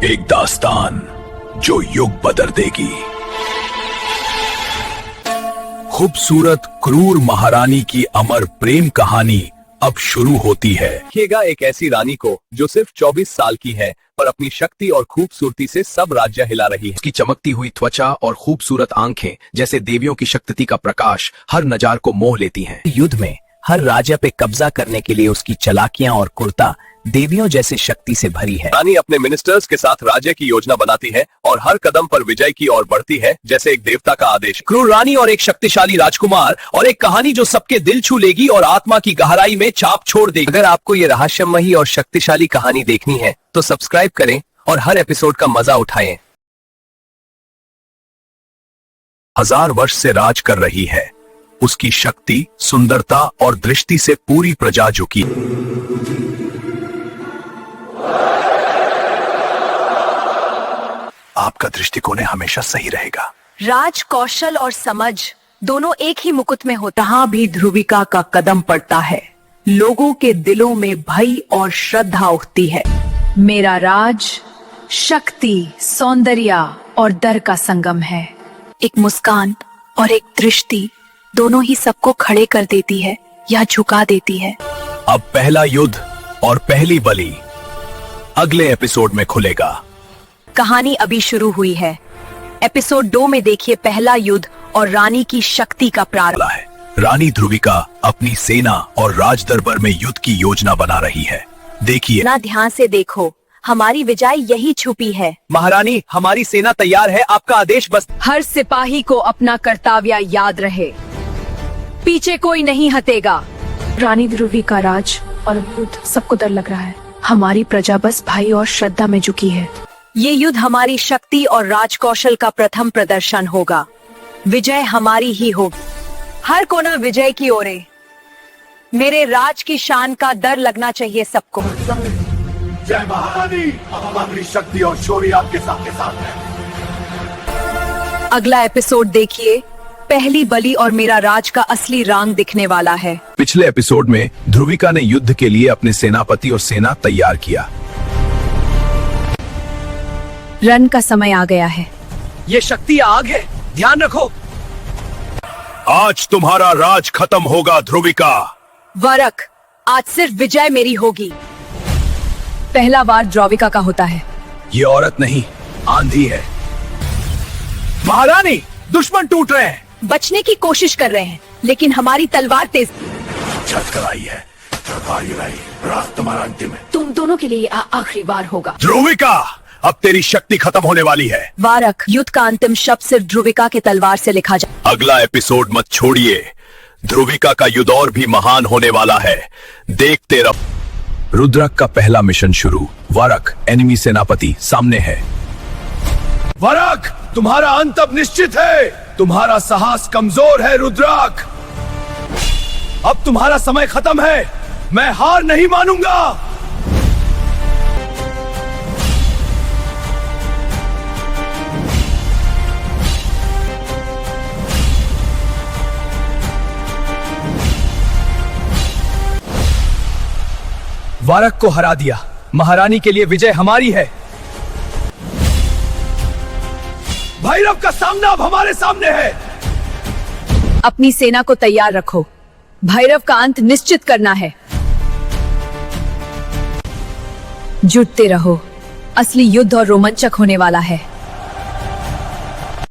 एक दास्तान जो युग बदल देगी। खूबसूरत क्रूर महारानी की अमर प्रेम कहानी अब शुरू होती है। देखिएगा एक ऐसी रानी को जो सिर्फ 24 साल की है पर अपनी शक्ति और खूबसूरती से सब राज्य हिला रही है। उसकी चमकती हुई त्वचा और खूबसूरत आंखें जैसे देवियों की शक्ति का प्रकाश हर नजार को मोह लेती हैं। युद्ध में हर राज्य पे कब्जा करने के लिए उसकी चालाकियां और कुर्ता देवियों जैसे शक्ति से भरी है। रानी अपने मिनिस्टर्स के साथ राज्य की योजना बनाती है और हर कदम पर विजय की ओर बढ़ती है जैसे एक देवता का आदेश। क्रूर रानी और एक शक्तिशाली राजकुमार और एक कहानी जो सबके दिल छू लेगी और आत्मा की गहराई में छाप छोड़ देगी। अगर आपको ये रहस्यमयी और शक्तिशाली कहानी देखनी है तो सब्सक्राइब करें और हर एपिसोड का मजा उठाएं। 1000 वर्ष से राज कर रही है। उसकी शक्ति, सुंदरता और दृष्टि से पूरी प्रजा झुकी। आपका दृष्टिकोण हमेशा सही रहेगा। राज, कौशल और समझ दोनों एक ही मुकुट में होता। जहां भी ध्रुविका का कदम पड़ता है लोगों के दिलों में भय और श्रद्धा उठती है। मेरा राज शक्ति, सौंदर्य और डर का संगम है। एक मुस्कान और एक दृष्टि दोनों ही सबको खड़े कर देती है या झुका देती है। अब पहला युद्ध और पहली बलि अगले एपिसोड में खुलेगा। कहानी अभी शुरू हुई है। एपिसोड 2 में देखिए पहला युद्ध और रानी की शक्ति का प्रारंभ है। रानी ध्रुविका अपनी सेना और राज दरबार में युद्ध की योजना बना रही है। देखिए ना, ध्यान से देखो, हमारी विजय यही छुपी है। महारानी, हमारी सेना तैयार है, आपका आदेश बस। हर सिपाही को अपना कर्तव्य याद रहे, पीछे कोई नहीं हटेगा। रानी ध्रुविका राज और युद्ध सबको डर लग रहा है। हमारी प्रजा बस भाई और श्रद्धा में झुकी है। ये युद्ध हमारी शक्ति और राजकौशल का प्रथम प्रदर्शन होगा। विजय हमारी ही होगी। हर कोना विजय की ओर है। मेरे राज की शान का डर लगना चाहिए सबको। जय महारानी, हमारी शक्ति और शौर्य आपके साथ है। अगला एपिसोड देखिए। पहली बलि और मेरा राज का असली रंग दिखने वाला है। पिछले एपिसोड में ध्रुविका ने युद्ध के लिए अपने सेनापति और सेना तैयार किया। रन का समय आ गया है। ये शक्ति आग है, ध्यान रखो। आज तुम्हारा राज खत्म होगा ध्रुविका। वरक, आज सिर्फ विजय मेरी होगी। पहला वार ध्रुविका का होता है। ये औरत नहीं, आंधी है। महारानी, दुश्मन टूट रहे हैं। बचने की कोशिश कर रहे हैं लेकिन हमारी तलवार तेज। छटकराई है, राज तुम्हारा अंतिम है। तुम दोनों के लिए आखिरी बार होगा। ध्रुविका, अब तेरी शक्ति खत्म होने वाली है। वारक, युद्ध का अंतिम शब्द सिर्फ ध्रुविका के तलवार से लिखा जाए। अगला एपिसोड मत छोड़िए। ध्रुविका का युद्ध और भी महान होने वाला है। देखते रहो। रुद्रक का पहला मिशन शुरू। वारक, एनिमी सेनापति सामने है। वारक, तुम्हारा अंत अब निश्चित है। तुम्हारा साहस कमजोर है रुद्रक। अब तुम्हारा समय खत्म है। मैं हार नहीं मानूंगा। वारक को हरा दिया। महारानी के लिए विजय हमारी है। भैरव का सामना अब हमारे सामने है। अपनी सेना को तैयार रखो। भैरव का अंत निश्चित करना है। जुटते रहो, असली युद्ध और रोमांचक होने वाला है।